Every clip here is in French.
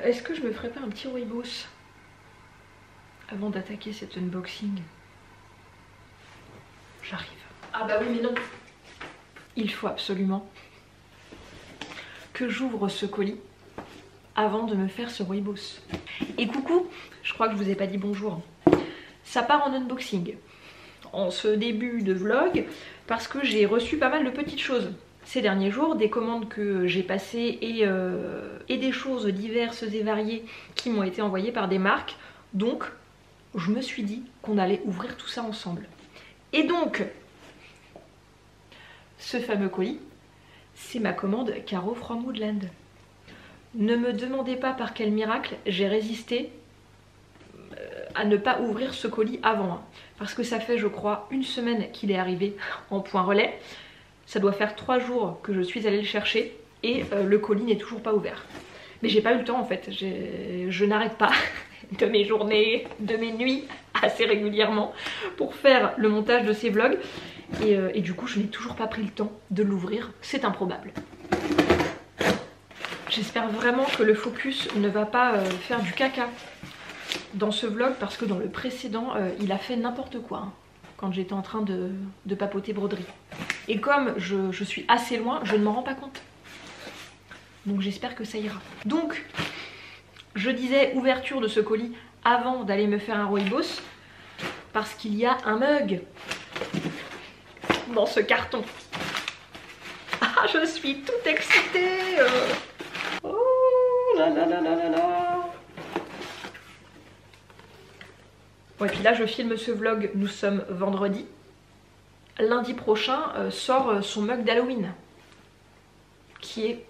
Est-ce que je me ferais pas un petit rooibos avant d'attaquer cet unboxing? J'arrive. Ah bah oui mais non. Il faut absolument que j'ouvre ce colis avant de me faire ce rooibos. Et coucou, je crois que je vous ai pas dit bonjour. Ça part en unboxing, en ce début de vlog, parce que j'ai reçu pas mal de petites choses ces derniers jours, des commandes que j'ai passées et des choses diverses et variées qui m'ont été envoyées par des marques. Donc je me suis dit qu'on allait ouvrir tout ça ensemble. Et donc ce fameux colis, c'est ma commande Caro from Woodland. Ne me demandez pas par quel miracle j'ai résisté à ne pas ouvrir ce colis avant, hein, parce que ça fait je crois une semaine qu'il est arrivé en point relais. Ça doit faire 3 jours que je suis allée le chercher et le colis n'est toujours pas ouvert. Mais j'ai pas eu le temps en fait, je n'arrête pas de mes journées, de mes nuits assez régulièrement pour faire le montage de ces vlogs et du coup je n'ai toujours pas pris le temps de l'ouvrir, c'est improbable. J'espère vraiment que le focus ne va pas faire du caca dans ce vlog parce que dans le précédent il a fait n'importe quoi hein, quand j'étais en train de papoter broderie. Et comme je suis assez loin, je ne m'en rends pas compte. Donc j'espère que ça ira. Donc je disais ouverture de ce colis avant d'aller me faire un rooibos parce qu'il y a un mug dans ce carton. Ah, je suis toute excitée. Oh là là là là là là. Bon, et puis là je filme ce vlog, nous sommes vendredi. Lundi prochain sort son mug d'Halloween qui est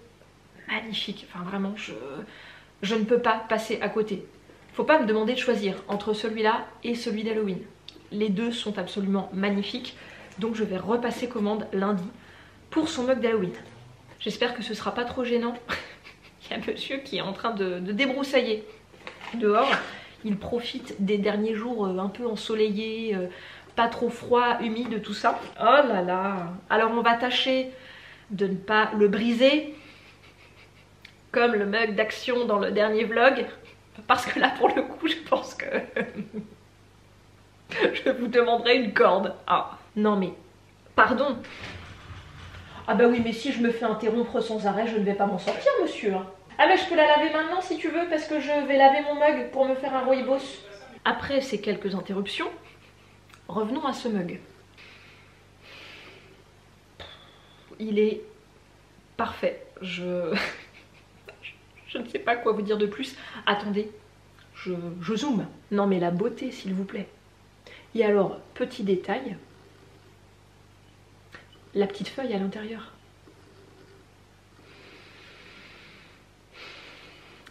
magnifique. Enfin vraiment je ne peux pas passer à côté. Faut pas me demander de choisir entre celui-là et celui d'Halloween. Les deux sont absolument magnifiques. Donc je vais repasser commande lundi pour son mug d'Halloween. J'espère que ce sera pas trop gênant. Il y a monsieur qui est en train de débroussailler dehors. Il profite des derniers jours un peu ensoleillés, pas trop froid, humide, tout ça. Oh là là. Alors on va tâcher de ne pas le briser comme le mug d'action dans le dernier vlog, parce que là pour le coup je pense que je vous demanderai une corde. Ah non mais pardon. Ah bah oui mais si je me fais interrompre sans arrêt je ne vais pas m'en sortir monsieur. Ah mais je peux la laver maintenant si tu veux parce que je vais laver mon mug pour me faire un rooibos. Après ces quelques interruptions, revenons à ce mug. Il est parfait. Je ne sais pas quoi vous dire de plus. Attendez, je zoome. Non mais la beauté s'il vous plaît. Et alors, petit détail, la petite feuille à l'intérieur.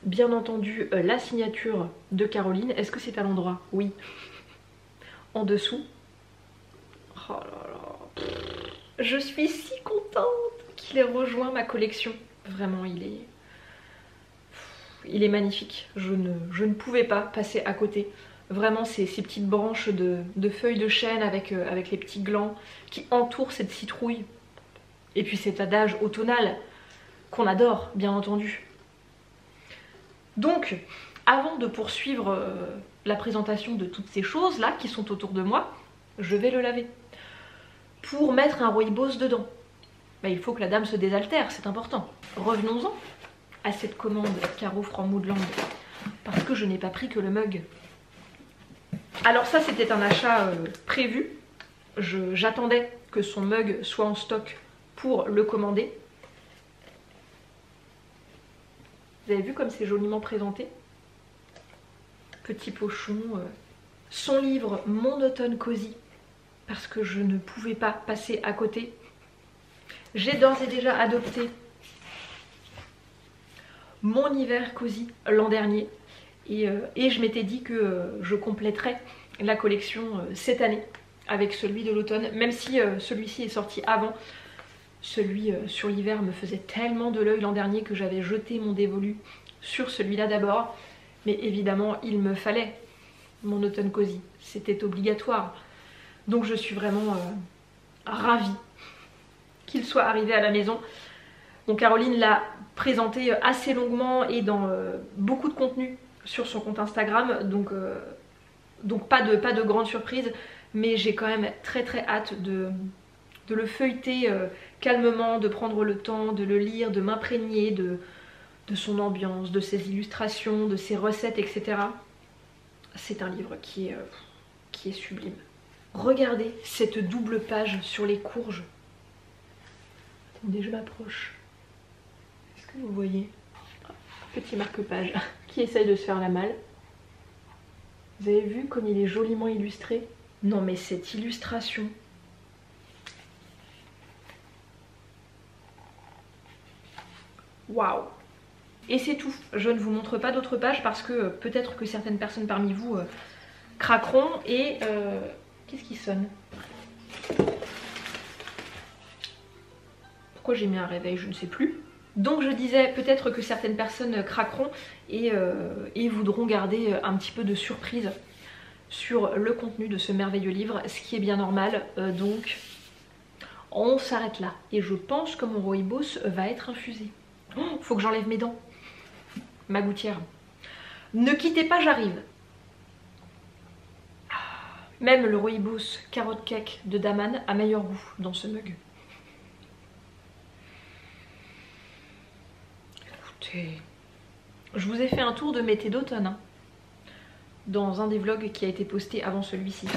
Bien entendu, la signature de Caroline. Est-ce que c'est à l'endroit? Oui. En dessous. Oh là là. Je suis si contente qu'il ait rejoint ma collection. Vraiment, il est magnifique. Je ne pouvais pas passer à côté. Vraiment, ces petites branches de feuilles de chêne avec les petits glands qui entourent cette citrouille. Et puis cet adage automnal qu'on adore, bien entendu. Donc, avant de poursuivre la présentation de toutes ces choses-là qui sont autour de moi, je vais le laver. Pour mettre un rooibos dedans, bah, il faut que la dame se désaltère, c'est important. Revenons-en à cette commande Caro from Woodland, parce que je n'ai pas pris que le mug. Alors ça c'était un achat prévu, j'attendais que son mug soit en stock pour le commander. Vous avez vu comme c'est joliment présenté? Petit pochon, son livre Mon automne cosy, parce que je ne pouvais pas passer à côté. J'ai d'ores et déjà adopté mon hiver cosy l'an dernier et je m'étais dit que je compléterais la collection cette année avec celui de l'automne, même si celui-ci est sorti avant. Celui sur l'hiver me faisait tellement de l'œil l'an dernier que j'avais jeté mon dévolu sur celui-là d'abord, mais évidemment il me fallait mon automne cosy, c'était obligatoire. Donc je suis vraiment ravie qu'il soit arrivé à la maison. Donc Caroline l'a présenté assez longuement et dans beaucoup de contenu sur son compte Instagram, donc pas de grande surprise, mais j'ai quand même très hâte de le feuilleter calmement, de prendre le temps, de le lire, de m'imprégner de son ambiance, de ses illustrations, de ses recettes, etc. C'est un livre qui est sublime. Regardez cette double page sur les courges. Attendez, je m'approche. Est-ce que vous voyez? Petit marque-page qui essaye de se faire la malle. Vous avez vu comme il est joliment illustré? Non mais cette illustration. Waouh! Et c'est tout. Je ne vous montre pas d'autres pages parce que peut-être que certaines personnes parmi vous craqueront. Et qu'est-ce qui sonne? Pourquoi j'ai mis un réveil? Je ne sais plus. Donc je disais peut-être que certaines personnes craqueront et voudront garder un petit peu de surprise sur le contenu de ce merveilleux livre, ce qui est bien normal. Donc on s'arrête là. Et je pense que mon rooibos va être infusé. Oh, faut que j'enlève mes dents. Ma gouttière. Ne quittez pas, j'arrive. Même le rooibos carotte cake de Daman a meilleur goût dans ce mug. Écoutez, je vous ai fait un tour de mes thés d'automne hein, dans un des vlogs qui a été posté avant celui-ci.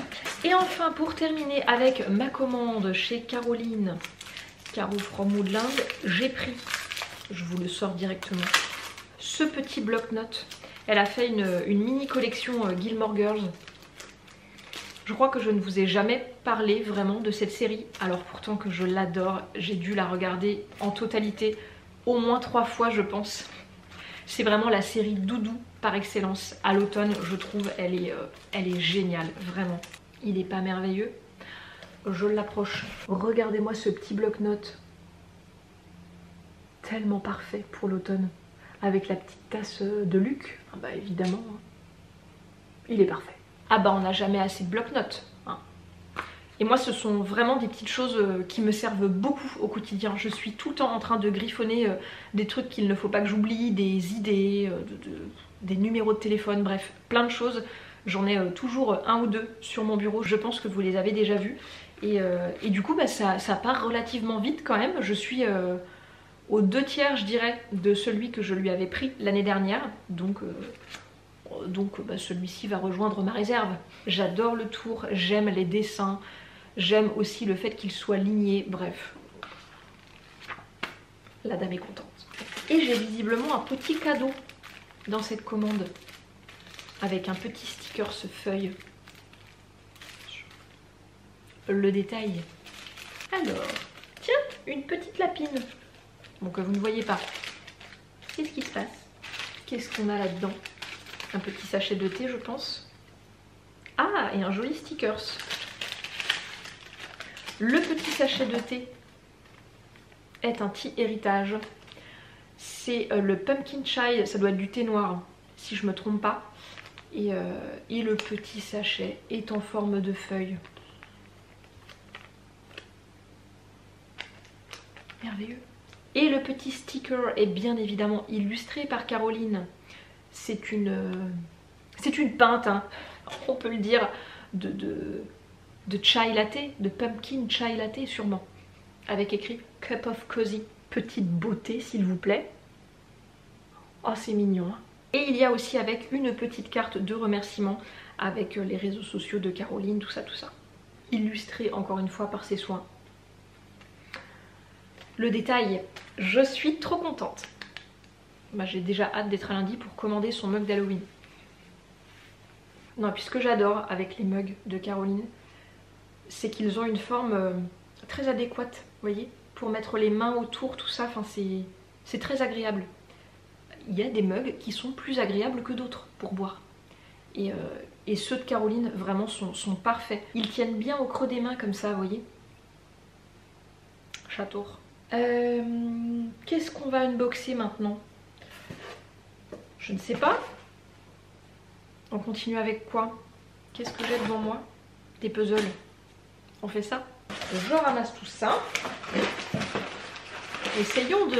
Et enfin, pour terminer avec ma commande chez Caroline, Caro from Woodland, j'ai pris, je vous le sors directement, ce petit bloc-notes. Elle a fait une mini collection Gilmore Girls. Je crois que je ne vous ai jamais parlé vraiment de cette série, alors pourtant que je l'adore. J'ai dû la regarder en totalité au moins 3 fois je pense. C'est vraiment la série doudou par excellence. À l'automne je trouve elle est géniale, vraiment. Il n'est pas merveilleux? Je l'approche. Regardez-moi ce petit bloc-notes. Tellement parfait pour l'automne. Avec la petite tasse de Luc. Ah bah évidemment, il est parfait. Ah bah on n'a jamais assez de bloc-notes. Hein. Et moi ce sont vraiment des petites choses qui me servent beaucoup au quotidien. Je suis tout le temps en train de griffonner des trucs qu'il ne faut pas que j'oublie, des idées, des numéros de téléphone, bref, plein de choses. J'en ai toujours un ou deux sur mon bureau. Je pense que vous les avez déjà vus. Et du coup bah, ça part relativement vite quand même. Je suis aux 2/3 je dirais de celui que je lui avais pris l'année dernière. Donc bah, celui-ci va rejoindre ma réserve. J'adore le tour, j'aime les dessins, j'aime aussi le fait qu'il soit ligné, bref. La dame est contente. Et j'ai visiblement un petit cadeau dans cette commande. Avec un petit sticker ce feuille. Le détail. Alors, tiens, une petite lapine. Bon, que vous ne voyez pas. Qu'est-ce qui se passe? Qu'est-ce qu'on a là-dedans? Un petit sachet de thé, je pense. Ah, et un joli stickers. Le petit sachet de thé est un tea héritage. C'est le pumpkin chai, ça doit être du thé noir, si je me trompe pas. Et le petit sachet est en forme de feuille. Merveilleux. Et le petit sticker est bien évidemment illustré par Caroline. C'est une pinte, hein, on peut le dire, de chai latte, de pumpkin chai latte sûrement. Avec écrit Cup of Cozy. Petite beauté s'il vous plaît. Oh c'est mignon. Hein. Et il y a aussi avec une petite carte de remerciement avec les réseaux sociaux de Caroline, tout ça, tout ça. Illustré encore une fois par ses soins. Le détail, je suis trop contente. Bah, j'ai déjà hâte d'être à lundi pour commander son mug d'Halloween. Non, puis ce que j'adore avec les mugs de Caroline, c'est qu'ils ont une forme très adéquate, vous voyez, pour mettre les mains autour, tout ça, enfin c'est très agréable. Il y a des mugs qui sont plus agréables que d'autres pour boire. Et ceux de Caroline vraiment sont parfaits. Ils tiennent bien au creux des mains comme ça, vous voyez. J'adore. Qu'est-ce qu'on va unboxer maintenant? Je ne sais pas. On continue avec quoi? Qu'est-ce que j'ai devant moi? Des puzzles. On fait ça? Je ramasse tout ça. essayons de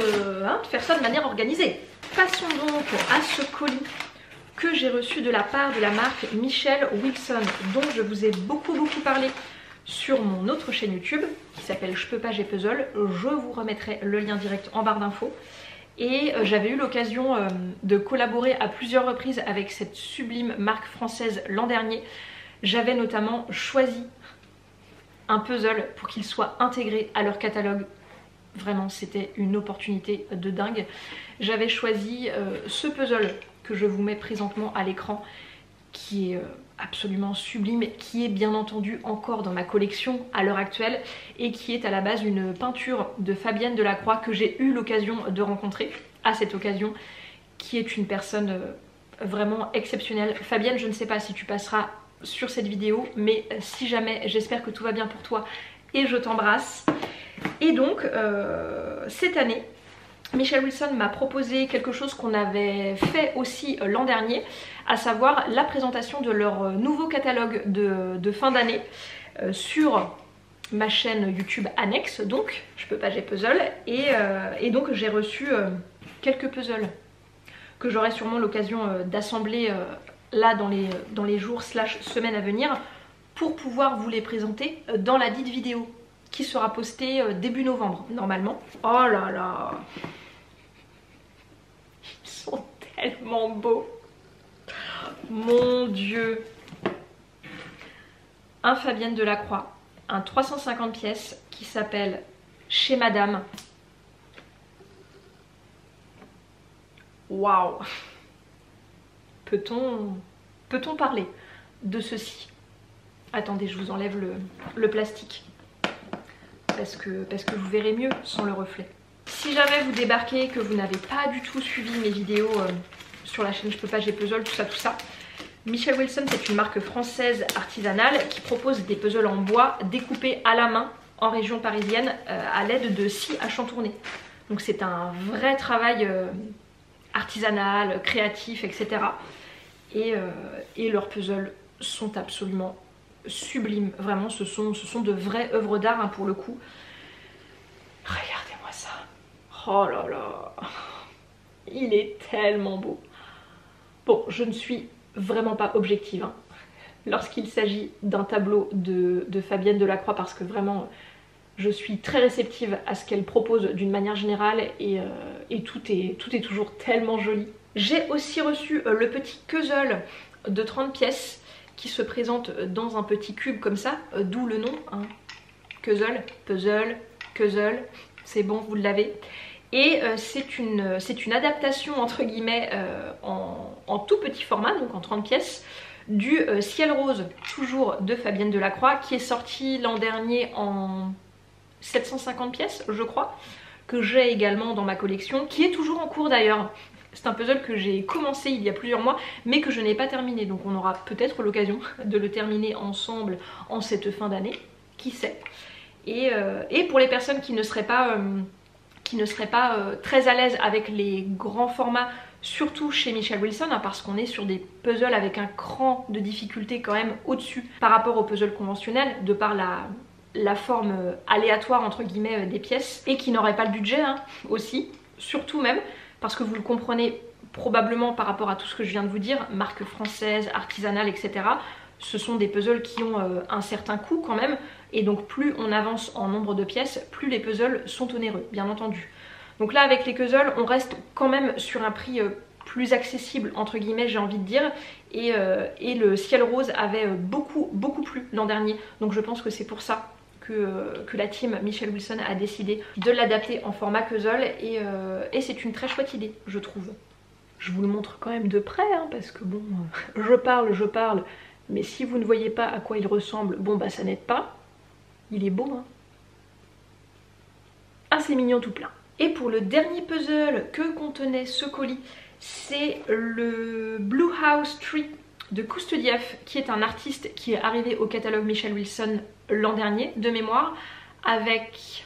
faire ça de manière organisée. Passons donc à ce colis que j'ai reçu de la part de la marque Michelle Wilson, dont je vous ai beaucoup parlé sur mon autre chaîne YouTube qui s'appelle Je peux pas, j'ai puzzle. Je vous remettrai le lien direct en barre d'infos. Et j'avais eu l'occasion de collaborer à plusieurs reprises avec cette sublime marque française l'an dernier. J'avais notamment choisi un puzzle pour qu'il soit intégré à leur catalogue. Vraiment, c'était une opportunité de dingue. J'avais choisi ce puzzle que je vous mets présentement à l'écran, qui est absolument sublime, qui est bien entendu encore dans ma collection à l'heure actuelle et qui est à la base une peinture de Fabienne Delacroix que j'ai eu l'occasion de rencontrer à cette occasion, qui est une personne vraiment exceptionnelle. Fabienne, je ne sais pas si tu passeras sur cette vidéo, mais si jamais, j'espère que tout va bien pour toi et je t'embrasse. Et donc cette année, Michelle Wilson m'a proposé quelque chose qu'on avait fait aussi l'an dernier, à savoir la présentation de leur nouveau catalogue de fin d'année sur ma chaîne YouTube annexe, donc Je peux pas, j'ai puzzle, et donc j'ai reçu quelques puzzles que j'aurai sûrement l'occasion d'assembler là dans les jours / semaines à venir pour pouvoir vous les présenter dans la dite vidéo qui sera postée début novembre normalement. Oh là là, ils sont tellement beaux, mon Dieu. Un Fabienne Delacroix, un 350 pièces qui s'appelle Chez Madame. Waouh. Peut-on parler de ceci? Attendez, je vous enlève le plastique parce que vous verrez mieux sans le reflet. Si jamais vous débarquez, que vous n'avez pas du tout suivi mes vidéos sur la chaîne Je peux pas, j'ai puzzle, tout ça, Michelle Wilson, c'est une marque française artisanale qui propose des puzzles en bois découpés à la main en région parisienne à l'aide de scie à chantourner. Donc c'est un vrai travail artisanal, créatif, etc. Et leurs puzzles sont absolument sublimes. Vraiment, ce sont de vraies œuvres d'art hein, pour le coup. Regardez-moi ça. Oh là là. Il est tellement beau. Bon, je ne suis vraiment pas objective hein, lorsqu'il s'agit d'un tableau de Fabienne Delacroix, parce que vraiment je suis très réceptive à ce qu'elle propose d'une manière générale et tout est toujours tellement joli. J'ai aussi reçu le petit puzzle de 30 pièces qui se présente dans un petit cube comme ça, d'où le nom hein. Puzzle, c'est bon, vous l'avez. Et c'est une adaptation entre guillemets en tout petit format, donc en 30 pièces, du Ciel Rose, toujours de Fabienne Delacroix, qui est sorti l'an dernier en 750 pièces je crois, que j'ai également dans ma collection, qui est toujours en cours d'ailleurs. C'est un puzzle que j'ai commencé il y a plusieurs mois mais que je n'ai pas terminé, donc on aura peut-être l'occasion de le terminer ensemble en cette fin d'année, qui sait. Et pour les personnes qui ne seraient pas très à l'aise avec les grands formats, surtout chez Michelle Wilson hein, parce qu'on est sur des puzzles avec un cran de difficulté quand même au-dessus par rapport aux puzzles conventionnels, de par la forme aléatoire entre guillemets des pièces, et qui n'auraient pas le budget hein, aussi, surtout même parce que vous le comprenez probablement par rapport à tout ce que je viens de vous dire, marque française, artisanale, etc. Ce sont des puzzles qui ont un certain coût quand même, et donc plus on avance en nombre de pièces, plus les puzzles sont onéreux, bien entendu. Donc là avec les puzzles, on reste quand même sur un prix plus accessible entre guillemets, j'ai envie de dire, et le Ciel Rose avait beaucoup plu l'an dernier, donc je pense que c'est pour ça que la team Michelle Wilson a décidé de l'adapter en format puzzle, et c'est une très chouette idée je trouve. Je vous le montre quand même de près hein, parce que bon, je parle, mais si vous ne voyez pas à quoi il ressemble, bon bah ça n'aide pas. Il est beau hein. Ah c'est mignon tout plein. Et pour le dernier puzzle que contenait ce colis, c'est le Blue House Tree de Koustodiev, qui est un artiste qui est arrivé au catalogue Michelle Wilson l'an dernier de mémoire, avec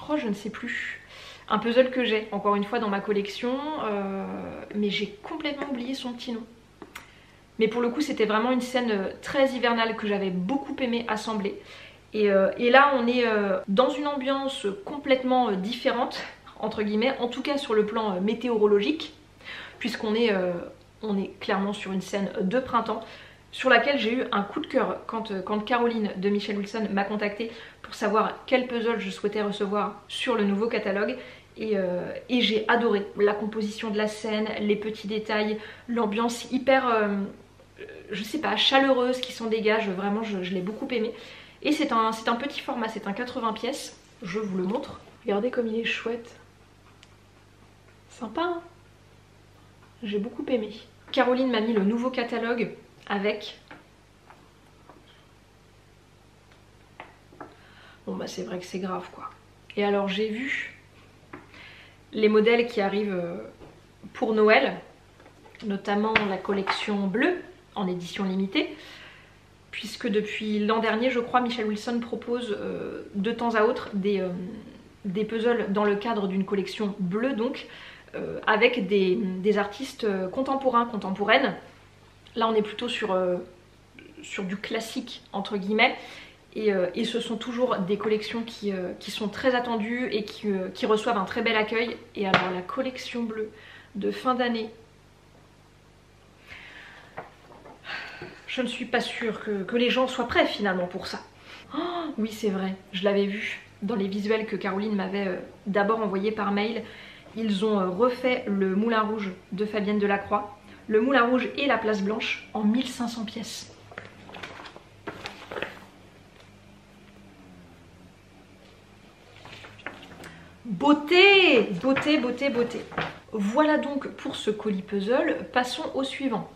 oh je ne sais plus, un puzzle que j'ai encore une fois dans ma collection, mais j'ai complètement oublié son petit nom. Mais pour le coup c'était vraiment une scène très hivernale que j'avais beaucoup aimé assembler, Et là on est dans une ambiance complètement différente, entre guillemets, en tout cas sur le plan météorologique, puisqu'on est, on est clairement sur une scène de printemps, sur laquelle j'ai eu un coup de cœur quand Caroline de Michelle Wilson m'a contactée pour savoir quel puzzle je souhaitais recevoir sur le nouveau catalogue. Et j'ai adoré la composition de la scène, les petits détails, l'ambiance hyper, je sais pas, chaleureuse qui s'en dégage, vraiment je l'ai beaucoup aimé. Et c'est un petit format, c'est un 80 pièces, je vous le montre. Regardez comme il est chouette. Sympa hein. J'ai beaucoup aimé. Caroline m'a mis le nouveau catalogue avec... Bon bah c'est vrai que c'est grave quoi. Et alors j'ai vu les modèles qui arrivent pour Noël, notamment la collection bleue en édition limitée, puisque depuis l'an dernier je crois Michelle Wilson propose de temps à autre des puzzles dans le cadre d'une collection bleue donc, avec des artistes contemporaines. Là on est plutôt sur du classique entre guillemets, et ce sont toujours des collections qui sont très attendues et qui reçoivent un très bel accueil. Et alors la collection bleue de fin d'année, je ne suis pas sûre que les gens soient prêts finalement pour ça. Oh, oui c'est vrai, je l'avais vu dans les visuels que Caroline m'avait d'abord envoyé par mail. Ils ont refait le Moulin Rouge de Fabienne Delacroix, le Moulin Rouge et la Place Blanche en 1500 pièces. Beauté, beauté, beauté, beauté. Voilà donc pour ce colis puzzle. Passons au suivant.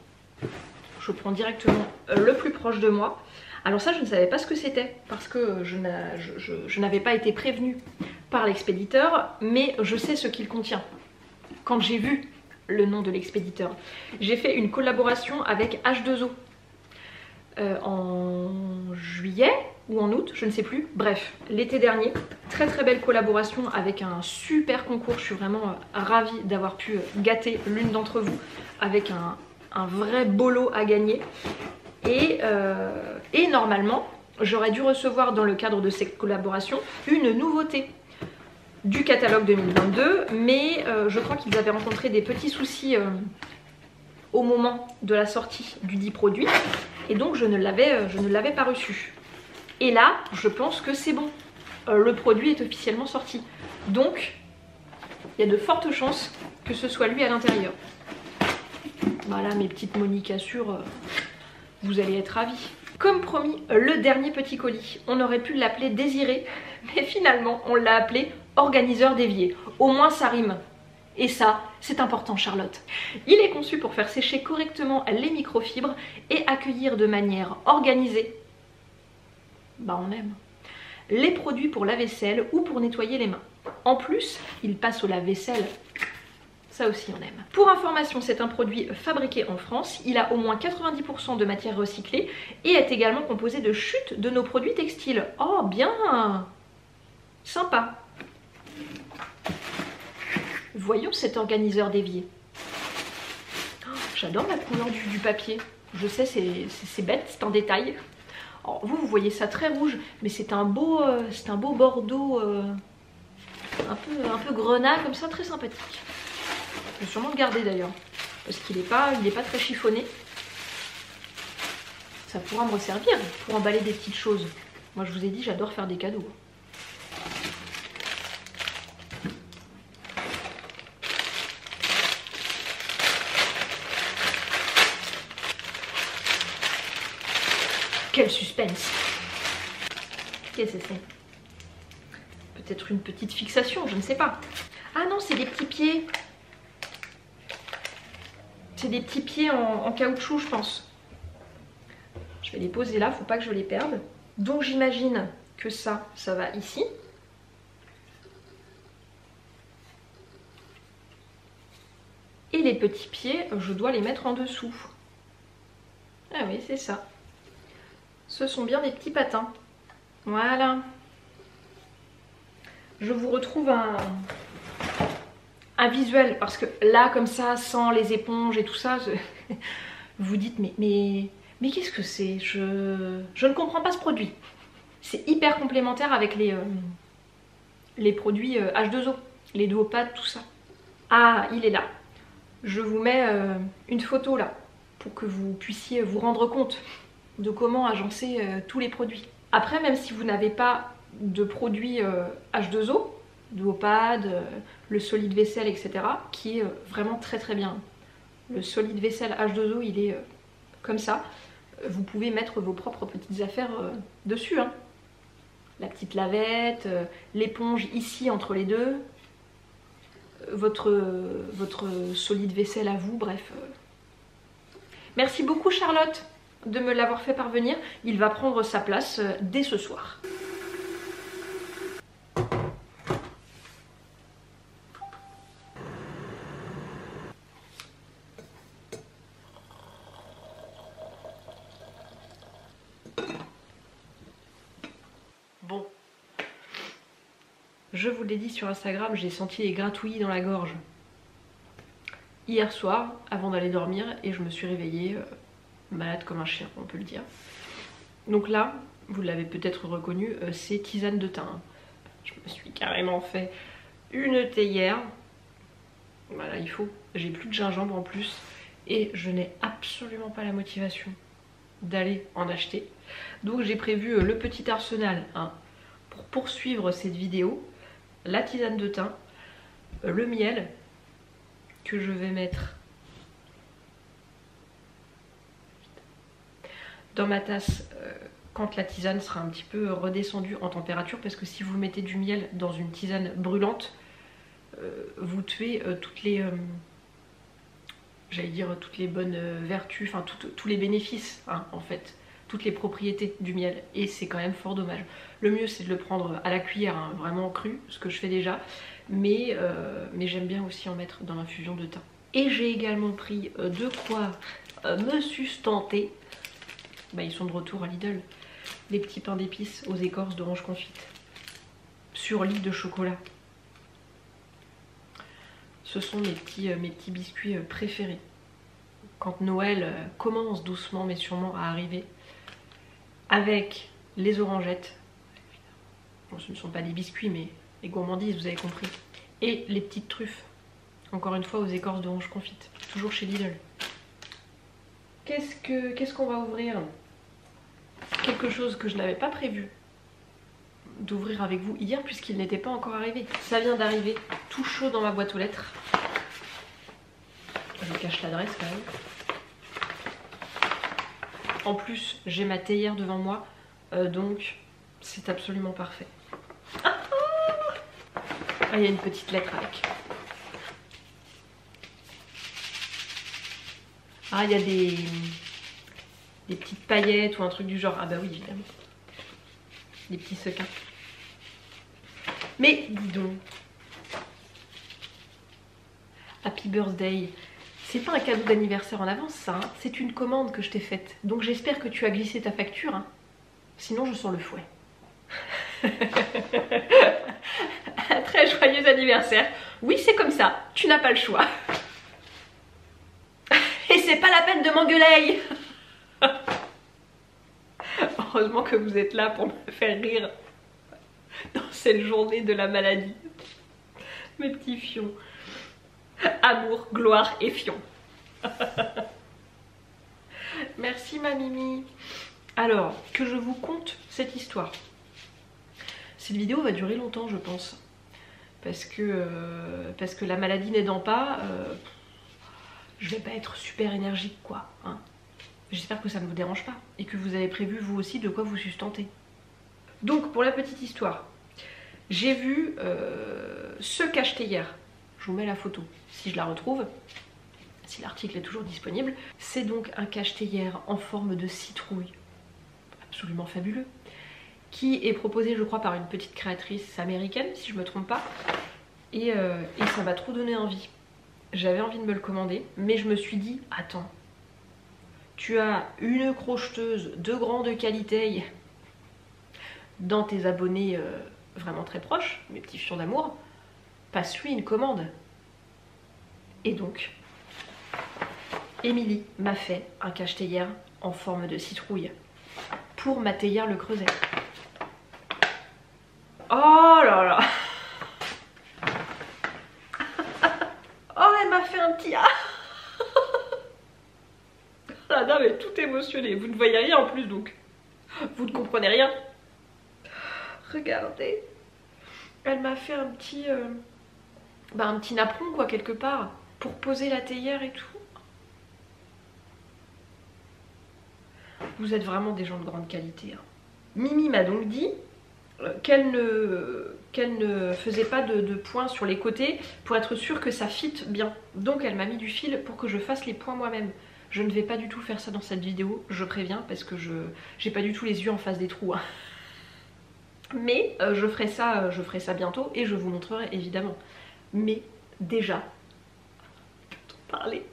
Je prends directement le plus proche de moi. Alors ça, je ne savais pas ce que c'était parce que je n'avais pas été prévenue par l'expéditeur, mais je sais ce qu'il contient quand j'ai vu le nom de l'expéditeur. J'ai fait une collaboration avec H2O en juillet ou en août, je ne sais plus, bref, l'été dernier. Très très belle collaboration avec un super concours. Je suis vraiment ravie d'avoir pu gâter l'une d'entre vous avec un vrai beau lot à gagner. Et normalement, j'aurais dû recevoir dans le cadre de cette collaboration une nouveauté du catalogue 2022, mais je crois qu'ils avaient rencontré des petits soucis au moment de la sortie du dit produit, et donc je ne l'avais pas reçu. Et là, je pense que c'est bon. Le produit est officiellement sorti. Donc, il y a de fortes chances que ce soit lui à l'intérieur. Voilà mes petites monicatures, vous allez être ravis. Comme promis, le dernier petit colis. On aurait pu l'appeler Désiré, mais finalement, on l'a appelé Organiseur d'évier. Au moins, ça rime. Et ça, c'est important Charlotte. Il est conçu pour faire sécher correctement les microfibres et accueillir de manière organisée, bah on aime, les produits pour la vaisselle ou pour nettoyer les mains. En plus, il passe au lave-vaisselle, ça aussi on aime. Pour information, c'est un produit fabriqué en France, il a au moins 90% de matière recyclée et est également composé de chutes de nos produits textiles. Oh bien, sympa. Voyons cet organiseur d'évier. Oh, j'adore la couleur du papier. Je sais, c'est bête, c'est un détail. Alors, vous voyez ça très rouge, mais c'est un beau bordeaux un peu grenat comme ça, très sympathique. Je vais sûrement le garder d'ailleurs, parce qu'il n'est pas très chiffonné. Ça pourra me resservir pour emballer des petites choses. Moi je vous ai dit, j'adore faire des cadeaux. Quel suspense! Qu'est-ce que c'est? Peut-être une petite fixation, je ne sais pas. Ah non, c'est des petits pieds. C'est des petits pieds en caoutchouc, je pense. Je vais les poser là, faut pas que je les perde. Donc j'imagine que ça va ici. Et les petits pieds, je dois les mettre en dessous. Ah oui, c'est ça. Ce sont bien des petits patins. Voilà. Je vous retrouve un visuel, parce que là, comme ça, sans les éponges et tout ça, vous vous dites, mais qu'est-ce que c'est? Je ne comprends pas ce produit. C'est hyper complémentaire avec les produits H2O, les duopades, tout ça. Ah, il est là. Je vous mets une photo là, pour que vous puissiez vous rendre compte de comment agencer tous les produits. Après, même si vous n'avez pas de produits H2O, duopade, le solide vaisselle, etc., qui est vraiment très très bien. Le solide vaisselle H2O, il est comme ça. Vous pouvez mettre vos propres petites affaires dessus. Hein. La petite lavette, l'éponge ici entre les deux, votre solide vaisselle à vous, bref. Merci beaucoup Charlotte de me l'avoir fait parvenir. Il va prendre sa place dès ce soir. Bon, je vous l'ai dit sur Instagram, j'ai senti les gratouillis dans la gorge hier soir avant d'aller dormir et je me suis réveillée malade comme un chien, on peut le dire. Donc là, vous l'avez peut-être reconnu, c'est tisane de thym. Je me suis carrément fait une théière. Voilà, il faut. J'ai plus de gingembre en plus et je n'ai absolument pas la motivation d'aller en acheter. Donc j'ai prévu le petit arsenal hein, pour poursuivre cette vidéo. La tisane de thym, le miel que je vais mettre dans ma tasse quand la tisane sera un petit peu redescendue en température, parce que si vous mettez du miel dans une tisane brûlante, vous tuez toutes les j'allais dire toutes les bonnes vertus, enfin tous les bénéfices hein, en fait, toutes les propriétés du miel, et c'est quand même fort dommage. Le mieux c'est de le prendre à la cuillère, hein, vraiment cru, ce que je fais déjà, mais j'aime bien aussi en mettre dans l'infusion de thym. Et j'ai également pris de quoi me sustenter. Bah, ils sont de retour à Lidl, les petits pains d'épices aux écorces d'orange confite sur lit de chocolat. Ce sont mes petits biscuits préférés. Quand Noël commence doucement mais sûrement à arriver, avec les orangettes, bon, ce ne sont pas des biscuits mais les gourmandises, vous avez compris, et les petites truffes, encore une fois aux écorces d'orange confite, toujours chez Lidl. Qu'est-ce qu'on va ouvrir? Quelque chose que je n'avais pas prévu d'ouvrir avec vous hier puisqu'il n'était pas encore arrivé. Ça vient d'arriver tout chaud dans ma boîte aux lettres. Je cache l'adresse quand même. En plus, j'ai ma théière devant moi, donc c'est absolument parfait. Ah, il y a une petite lettre avec. Ah, il y a des petites paillettes ou un truc du genre. Ah bah oui, évidemment. Des petits sequins. Mais dis donc. Happy birthday. C'est pas un cadeau d'anniversaire en avance ça, hein. C'est une commande que je t'ai faite. Donc j'espère que tu as glissé ta facture. Hein. Sinon je sens le fouet. Un très joyeux anniversaire. Oui, c'est comme ça. Tu n'as pas le choix. Et c'est pas la peine de m'engueuler. Heureusement que vous êtes là pour me faire rire dans cette journée de la maladie. Mes petits fions. Amour, gloire et fion. Merci ma Mimi. Alors, que je vous conte cette histoire. Cette vidéo va durer longtemps je pense. Parce que la maladie n'aidant pas, je vais pas être super énergique quoi. Hein. J'espère que ça ne vous dérange pas et que vous avez prévu vous aussi de quoi vous sustenter. Donc pour la petite histoire, j'ai vu ce qu'acheter hier. Je vous mets la photo si je la retrouve, si l'article est toujours disponible. C'est donc un cache-théière en forme de citrouille, absolument fabuleux, qui est proposé je crois par une petite créatrice américaine si je me trompe pas, et ça m'a trop donné envie. J'avais envie de me le commander, mais je me suis dit, attends, tu as une crocheteuse de grande qualité dans tes abonnés vraiment très proches, mes petits fions d'amour, passe-lui une commande. Et donc, Émilie m'a fait un cache-théière en forme de citrouille pour ma théière le creuset. émotionnée. Vous ne voyez rien en plus, donc vous ne comprenez rien. Regardez. Elle m'a fait un petit napperon quoi quelque part pour poser la théière et tout. Vous êtes vraiment des gens de grande qualité. Hein. Mimi m'a donc dit qu'elle ne faisait pas de points sur les côtés pour être sûre que ça fit bien. Donc elle m'a mis du fil pour que je fasse les points moi-même. Je ne vais pas du tout faire ça dans cette vidéo, je préviens, parce que j'ai pas du tout les yeux en face des trous. Hein. Mais je ferai ça bientôt et je vous montrerai évidemment. Mais déjà, peut-on parler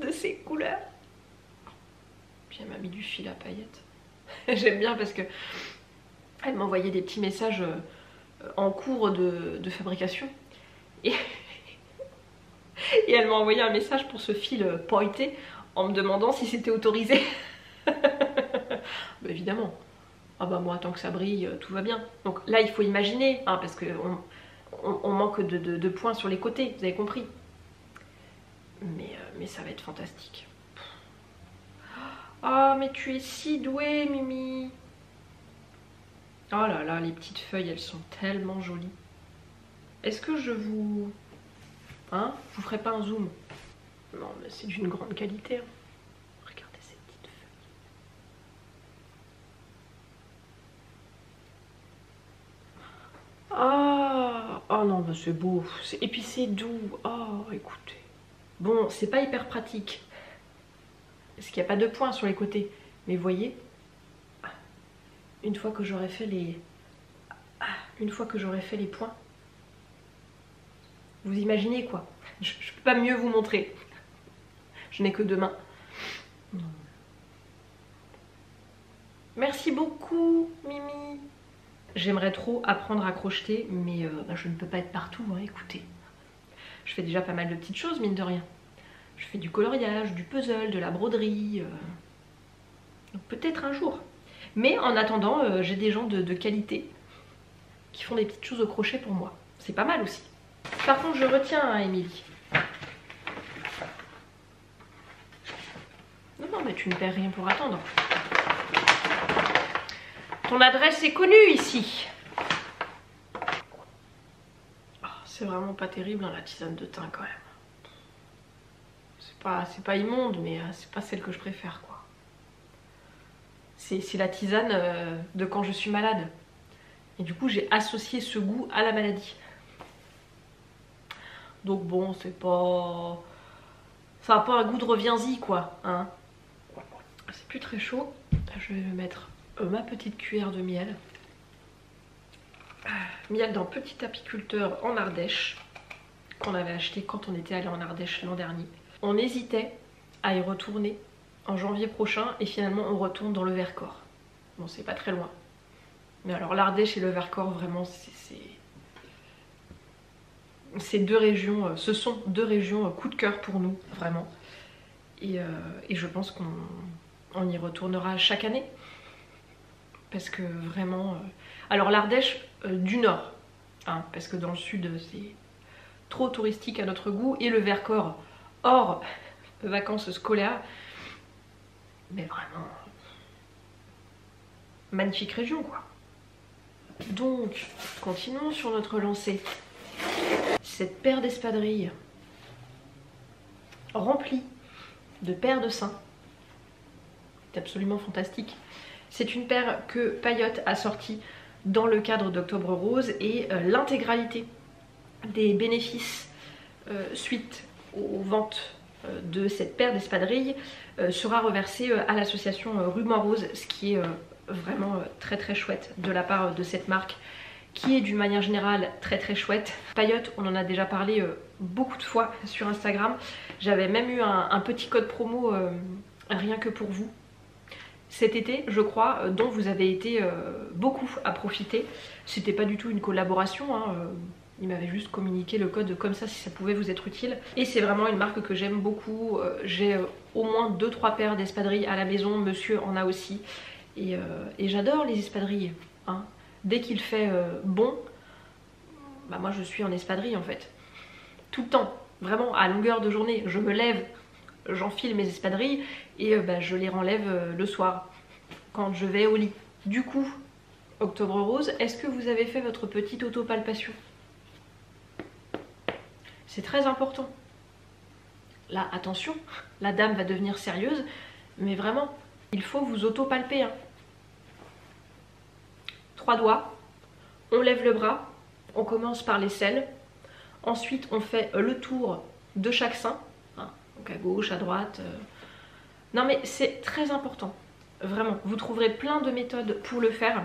de ces couleurs? Puis elle m'a mis du fil à paillettes. J'aime bien parce que elle m'envoyait des petits messages en cours de fabrication. Et elle m'a envoyé un message pour ce fil pailleté en me demandant si c'était autorisé. Bah évidemment. Ah bah moi tant que ça brille, tout va bien. Donc là il faut imaginer, hein, parce qu'on manque de points sur les côtés, vous avez compris. Mais ça va être fantastique. Oh mais tu es si douée Mimi. Oh là là, les petites feuilles elles sont tellement jolies. Est-ce que je vous... Hein? Je vous ferai pas un zoom? Non mais c'est d'une grande qualité. Hein. Regardez ces petites feuilles. Ah, oh non bah c'est beau. Et puis c'est doux. Oh écoutez. Bon c'est pas hyper pratique. Parce qu'il n'y a pas de points sur les côtés. Mais vous voyez, une fois que j'aurai fait les points, vous imaginez quoi? Je ne peux pas mieux vous montrer. Je n'ai que 2 mains. Merci beaucoup Mimi. J'aimerais trop apprendre à crocheter, mais je ne peux pas être partout, hein, écoutez. Je fais déjà pas mal de petites choses, mine de rien. Je fais du coloriage, du puzzle, de la broderie. Donc peut-être un jour. Mais en attendant, j'ai des gens de qualité qui font des petites choses au crochet pour moi. C'est pas mal aussi. Par contre, je retiens, hein, Émilie. Non, mais tu ne perds rien pour attendre. Ton adresse est connue ici. Oh, c'est vraiment pas terrible, hein, la tisane de thym quand même. C'est pas immonde, mais c'est pas celle que je préfère quoi. C'est la tisane de quand je suis malade. Et du coup j'ai associé ce goût à la maladie. Donc bon c'est pas... Ça n'a pas un goût de reviens-y quoi. Hein. C'est plus très chaud. Je vais mettre ma petite cuillère de miel. Miel d'un petit apiculteur en Ardèche. Qu'on avait acheté quand on était allé en Ardèche l'an dernier. On hésitait à y retourner en janvier prochain et finalement on retourne dans le Vercors. Bon c'est pas très loin. Mais alors l'Ardèche et le Vercors vraiment c'est 2 régions, ce sont 2 régions coup de cœur pour nous vraiment. Et je pense qu'on y retournera chaque année. Parce que vraiment... Alors l'Ardèche du nord, hein, parce que dans le sud c'est trop touristique à notre goût. Et le Vercors hors vacances scolaires. Mais vraiment... magnifique région quoi. Donc, continuons sur notre lancée. Cette paire d'espadrilles remplie de paires de seins. C'est absolument fantastique. C'est une paire que Paillotte a sortie dans le cadre d'Octobre Rose et l'intégralité des bénéfices suite aux ventes de cette paire d'espadrilles sera reversée à l'association Ruban Rose, ce qui est vraiment très très chouette de la part de cette marque qui est d'une manière générale très très chouette. Paillotte, on en a déjà parlé beaucoup de fois sur Instagram. J'avais même eu un petit code promo rien que pour vous cet été je crois, dont vous avez été beaucoup à profiter. C'était pas du tout une collaboration, hein, il m'avait juste communiqué le code comme ça si ça pouvait vous être utile. Et c'est vraiment une marque que j'aime beaucoup. J'ai au moins 2-3 paires d'espadrilles à la maison, monsieur en a aussi. Et j'adore les espadrilles. Hein. Dès qu'il fait bon, bah moi je suis en espadrille en fait. Tout le temps, vraiment à longueur de journée. Je me lève, j'enfile mes espadrilles et je les renlève le soir quand je vais au lit. Du coup, Octobre Rose, est-ce que vous avez fait votre petite autopalpation? C'est très important. Là, attention, la dame va devenir sérieuse, mais vraiment, il faut vous autopalper. Hein. 3 doigts, on lève le bras, on commence par l'aisselle, ensuite on fait le tour de chaque sein, hein, donc à gauche, à droite. Non mais c'est très important, vraiment. Vous trouverez plein de méthodes pour le faire,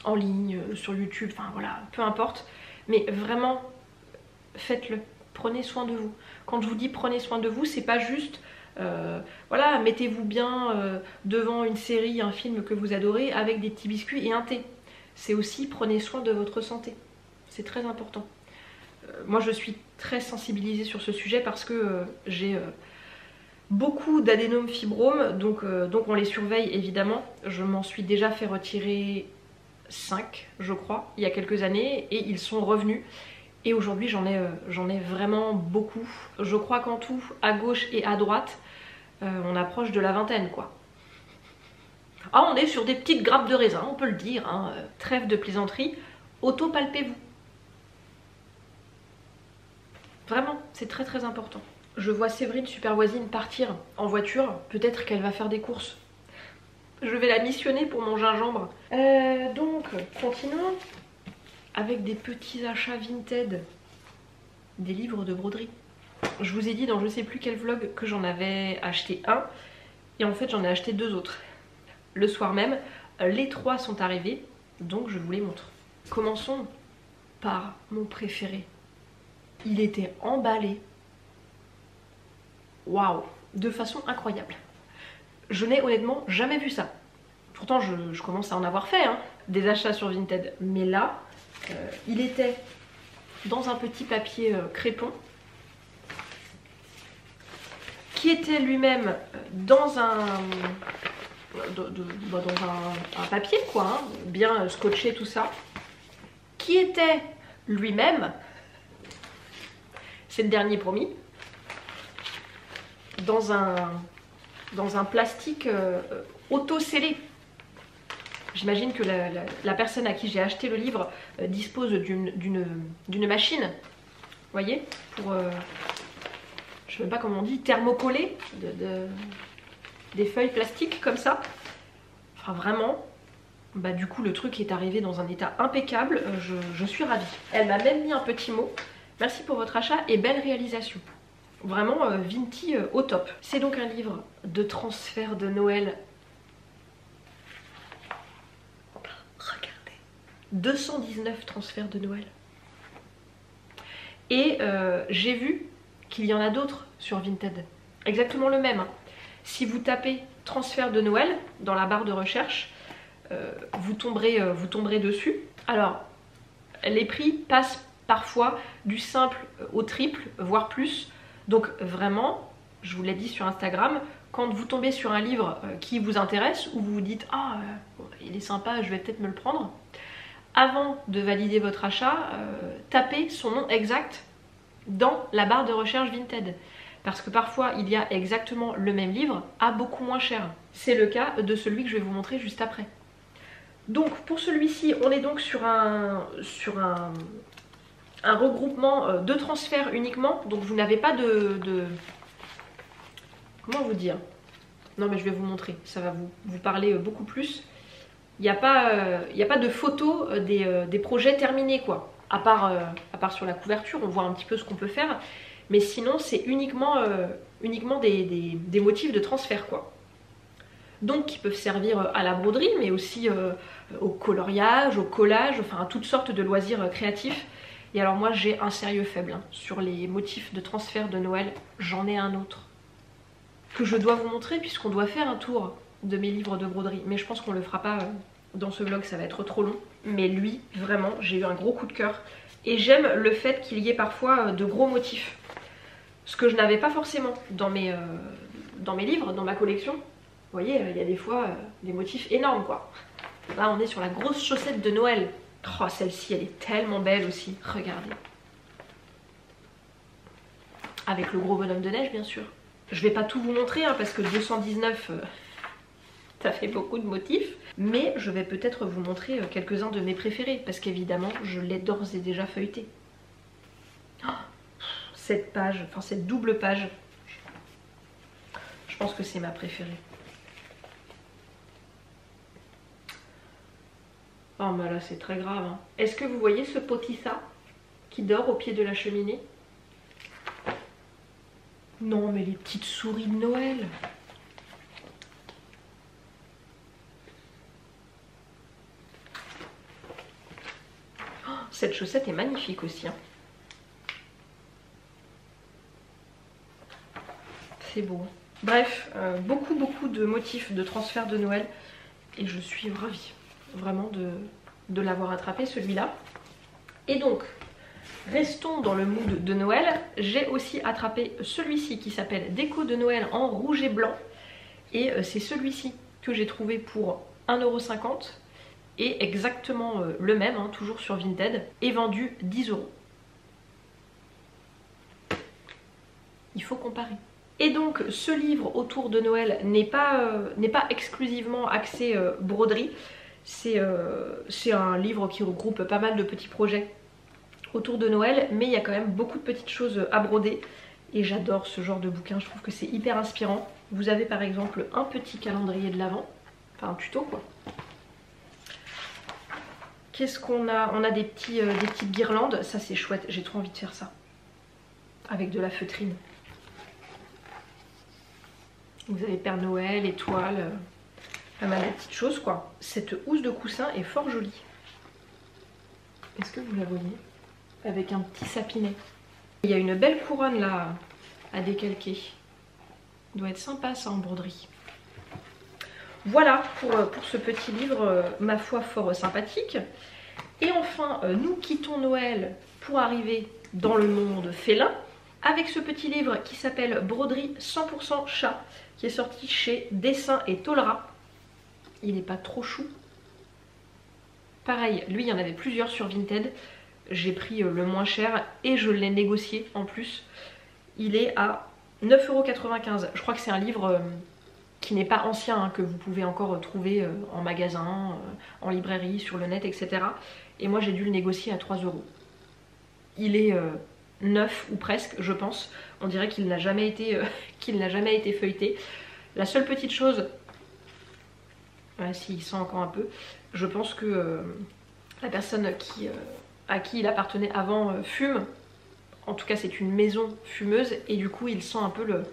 en ligne, sur YouTube, enfin voilà, peu importe. Mais vraiment, faites-le, prenez soin de vous. Quand je vous dis prenez soin de vous, c'est pas juste, voilà, mettez-vous bien devant une série, un film que vous adorez avec des petits biscuits et un thé. C'est aussi prenez soin de votre santé, c'est très important. Moi je suis très sensibilisée sur ce sujet parce que j'ai beaucoup d'adénomes fibromes, donc on les surveille évidemment. Je m'en suis déjà fait retirer 5 je crois il y a quelques années et ils sont revenus et aujourd'hui j'en ai vraiment beaucoup. Je crois qu'en tout à gauche et à droite on approche de la vingtaine quoi. Ah, on est sur des petites grappes de raisin, on peut le dire, hein. Trêve de plaisanterie, auto-palpez-vous. Vraiment, c'est très très important. Je vois Séverine, super voisine, partir en voiture, peut-être qu'elle va faire des courses. Je vais la missionner pour mon gingembre. Donc, continuons avec des petits achats Vinted, des livres de broderie. Je vous ai dit dans je sais plus quel vlog que j'en avais acheté un, et en fait j'en ai acheté 2 autres. Le soir même, les 3 sont arrivés, donc je vous les montre. Commençons par mon préféré. Il était emballé, waouh, de façon incroyable. Je n'ai honnêtement jamais vu ça. Pourtant je commence à en avoir fait, hein, des achats sur Vinted. Mais là, il était dans un petit papier crépon, qui était lui-même dans un papier quoi, hein, bien scotché tout ça, qui était lui-même, c'est le dernier promis, dans un plastique auto-scellé. J'imagine que la personne à qui j'ai acheté le livre dispose d'une machine, vous voyez, pour, je sais même pas comment on dit, thermocoller des feuilles plastiques comme ça. Enfin vraiment, bah du coup le truc est arrivé dans un état impeccable, je suis ravie. Elle m'a même mis un petit mot, merci pour votre achat et belle réalisation. Vraiment Vinti au top. C'est donc un livre de transfert de Noël. Regardez, 219 transferts de Noël. Et j'ai vu qu'il y en a d'autres sur Vinted, exactement le même, hein. Si vous tapez transfert de Noël dans la barre de recherche, vous tomberez dessus. Alors, les prix passent parfois du simple au triple, voire plus. Donc vraiment, je vous l'ai dit sur Instagram, quand vous tombez sur un livre qui vous intéresse, ou vous vous dites « Ah, il est sympa, je vais peut-être me le prendre », avant de valider votre achat, tapez son nom exact dans la barre de recherche Vinted. Parce que parfois il y a exactement le même livre à beaucoup moins cher. C'est le cas de celui que je vais vous montrer juste après. Donc pour celui-ci, on est donc sur un regroupement de transferts uniquement. Donc vous n'avez pas de... Comment vous dire? Non mais je vais vous montrer, ça va vous parler beaucoup plus. Il n'y a pas de photos des projets terminés quoi. À part sur la couverture, on voit un petit peu ce qu'on peut faire. Mais sinon, c'est uniquement des motifs de transfert, quoi. Donc, qui peuvent servir à la broderie, mais aussi au coloriage, au collage, enfin à toutes sortes de loisirs créatifs. Et alors moi, j'ai un sérieux faible hein, sur les motifs de transfert de Noël. J'en ai un autre que je dois vous montrer, puisqu'on doit faire un tour de mes livres de broderie. Mais je pense qu'on le fera pas dans ce vlog, ça va être trop long. Mais lui, vraiment, j'ai eu un gros coup de cœur. Et j'aime le fait qu'il y ait parfois de gros motifs. Ce que je n'avais pas forcément dans mes livres, dans ma collection. Vous voyez, il y a des fois des motifs énormes quoi. Là on est sur la grosse chaussette de Noël. Oh celle-ci elle est tellement belle aussi, regardez. Avec le gros bonhomme de neige bien sûr. Je vais pas tout vous montrer hein, parce que 219 ça fait beaucoup de motifs, mais je vais peut-être vous montrer quelques-uns de mes préférés parce qu'évidemment je l'ai d'ores et déjà feuilleté. Oh, cette page, enfin cette double page, je pense que c'est ma préférée. Oh mais là c'est très grave hein. Est-ce que vous voyez ce potissa qui dort au pied de la cheminée? Non mais les petites souris de Noël. Oh, cette chaussette est magnifique aussi hein. C'est beau. Bref, beaucoup de motifs de transfert de Noël et je suis ravie vraiment de l'avoir attrapé celui-là. Et donc, restons dans le mood de Noël. J'ai aussi attrapé celui-ci qui s'appelle Déco de Noël en rouge et blanc. Et c'est celui-ci que j'ai trouvé pour 1,50 € et exactement le même, hein, toujours sur Vinted, et vendu 10 €. Il faut comparer. Et donc ce livre autour de Noël n'est pas exclusivement axé broderie. C'est un livre qui regroupe pas mal de petits projets autour de Noël, mais il y a quand même beaucoup de petites choses à broder. Et j'adore ce genre de bouquin, je trouve que c'est hyper inspirant. Vous avez par exemple un petit calendrier de l'Avent, enfin un tuto quoi. Qu'est-ce qu'on a? On a des petites guirlandes, ça c'est chouette, j'ai trop envie de faire ça. Avec de la feutrine. Vous avez Père Noël, étoile, pas mal de petites choses quoi. Cette housse de coussin est fort jolie. Est-ce que vous la voyez? Avec un petit sapinet. Il y a une belle couronne là à décalquer. Doit être sympa ça en broderie. Voilà pour ce petit livre, ma foi fort sympathique. Et enfin, nous quittons Noël pour arriver dans le monde félin avec ce petit livre qui s'appelle Broderie 100% chat, qui est sorti chez Dessin et Tolera. Il n'est pas trop chou. Pareil, lui il y en avait plusieurs sur Vinted. J'ai pris le moins cher et je l'ai négocié en plus. Il est à 9,95 €. Je crois que c'est un livre qui n'est pas ancien, hein, que vous pouvez encore trouver en magasin, en librairie, sur le net, etc. Et moi j'ai dû le négocier à 3 €. Il est neuf ou presque, je pense. On dirait qu'il n'a jamais été feuilleté. La seule petite chose, s'il sent encore un peu, je pense que la personne à qui il appartenait avant fume. En tout cas c'est une maison fumeuse et du coup il sent un peu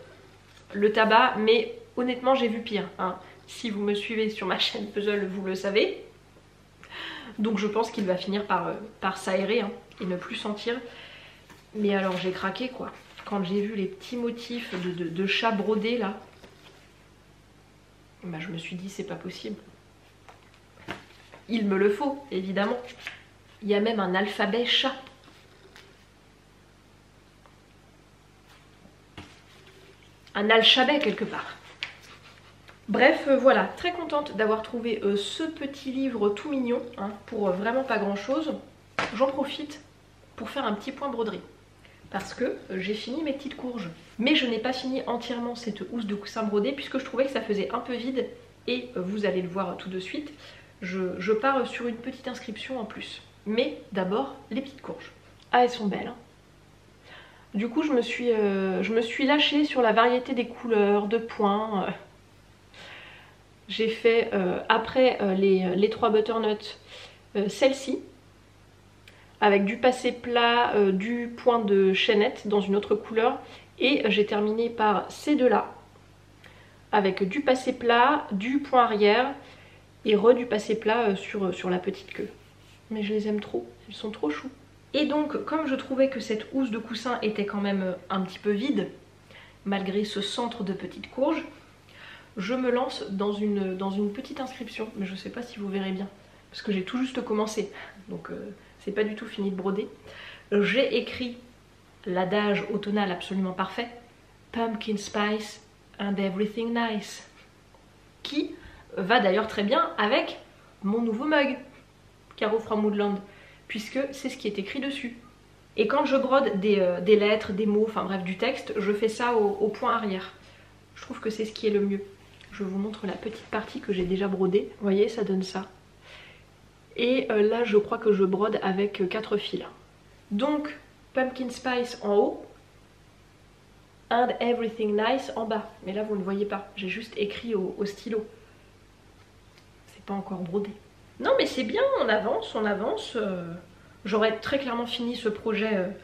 le tabac, mais honnêtement j'ai vu pire hein. Si vous me suivez sur ma chaîne puzzle vous le savez. Donc je pense qu'il va finir par s'aérer hein, et ne plus sentir. Mais alors j'ai craqué quoi. Quand j'ai vu les petits motifs de chat brodé là, bah, je me suis dit c'est pas possible. Il me le faut évidemment. Il y a même un alphabet chat. Un alphabet quelque part. Bref, voilà, très contente d'avoir trouvé ce petit livre tout mignon, hein, pour vraiment pas grand chose. J'en profite pour faire un petit point broderie. Parce que j'ai fini mes petites courges. Mais je n'ai pas fini entièrement cette housse de coussin brodé puisque je trouvais que ça faisait un peu vide. Et vous allez le voir tout de suite, je pars sur une petite inscription en plus. Mais d'abord, les petites courges. Ah, elles sont belles. Hein. Du coup, je me suis lâchée sur la variété des couleurs, de points. J'ai fait, après les 3 butternuts, celle-ci. Avec du passé plat, du point de chaînette dans une autre couleur. Et j'ai terminé par ces deux-là. Avec du passé plat, du point arrière et du passé plat sur la petite queue. Mais je les aime trop, ils sont trop choux. Et donc, comme je trouvais que cette housse de coussin était quand même un petit peu vide, malgré ce centre de petites courges, je me lance dans une petite inscription. Mais je sais pas si vous verrez bien, parce que j'ai tout juste commencé. Donc c'est pas du tout fini de broder. J'ai écrit l'adage automnal absolument parfait, Pumpkin Spice and Everything Nice, qui va d'ailleurs très bien avec mon nouveau mug Caro from Woodland, puisque c'est ce qui est écrit dessus. Et quand je brode des lettres, des mots, enfin bref du texte, je fais ça au point arrière. Je trouve que c'est ce qui est le mieux. Je vous montre la petite partie que j'ai déjà brodée. Vous voyez, ça donne ça. Et là, je crois que je brode avec 4 fils. Donc, Pumpkin Spice en haut. And Everything Nice en bas. Mais là, vous ne voyez pas. J'ai juste écrit au stylo. C'est pas encore brodé. Non, mais c'est bien, on avance, on avance. J'aurais très clairement fini ce projet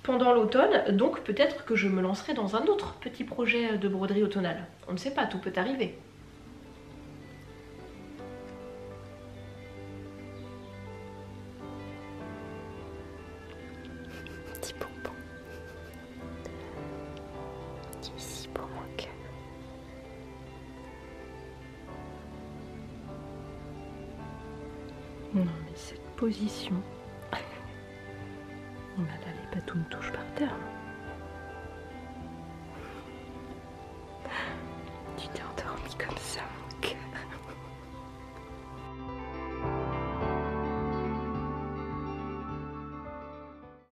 pendant l'automne. Donc, peut-être que je me lancerai dans un autre petit projet de broderie automnale. On ne sait pas, tout peut arriver. Petit bonbon. Qui est si beau mon cœur. Non mais cette position. Oh là là, les patous me touchent par terre. Tu t'es endormi comme ça, mon